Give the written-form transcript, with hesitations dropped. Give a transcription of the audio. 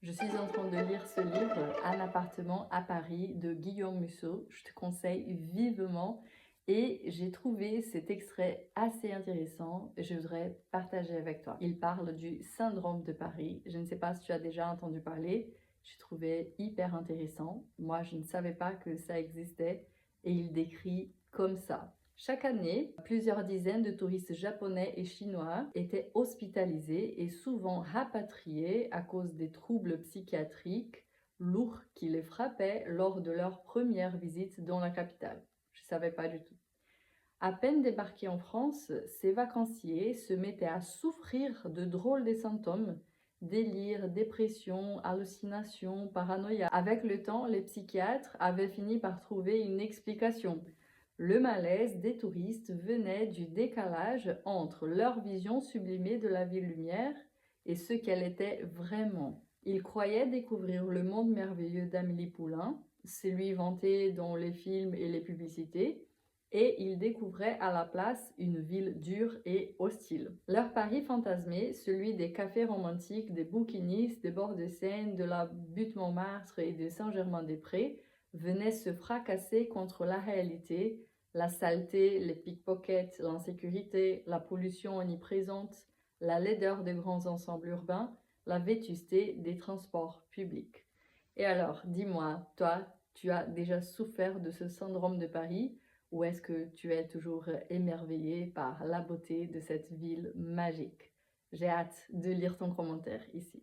Je suis en train de lire ce livre, Un appartement à Paris de Guillaume Musso. Je te conseille vivement et j'ai trouvé cet extrait assez intéressant et je voudrais partager avec toi. Il parle du syndrome de Paris. Je ne sais pas si tu as déjà entendu parler. J'ai trouvé hyper intéressant. Moi, je ne savais pas que ça existait et il décrit comme ça. Chaque année, plusieurs dizaines de touristes japonais et chinois étaient hospitalisés et souvent rapatriés à cause des troubles psychiatriques lourds qui les frappaient lors de leur première visite dans la capitale. Je ne savais pas du tout. À peine débarqués en France, ces vacanciers se mettaient à souffrir de drôles de symptômes, délire, dépression, hallucination, paranoïa. Avec le temps, les psychiatres avaient fini par trouver une explication. Le malaise des touristes venait du décalage entre leur vision sublimée de la ville-lumière et ce qu'elle était vraiment. Ils croyaient découvrir le monde merveilleux d'Amélie Poulain, celui vanté dans les films et les publicités, et ils découvraient à la place une ville dure et hostile. Leur Paris fantasmé, celui des cafés romantiques, des bouquinistes, des bords de Seine, de la butte Montmartre et de Saint-Germain-des-Prés, venait se fracasser contre la réalité, la saleté, les pickpockets, l'insécurité, la pollution omniprésente, la laideur des grands ensembles urbains, la vétusté des transports publics. Et alors, dis-moi, toi, tu as déjà souffert de ce syndrome de Paris ou est-ce que tu es toujours émerveillé par la beauté de cette ville magique? J'ai hâte de lire ton commentaire ici.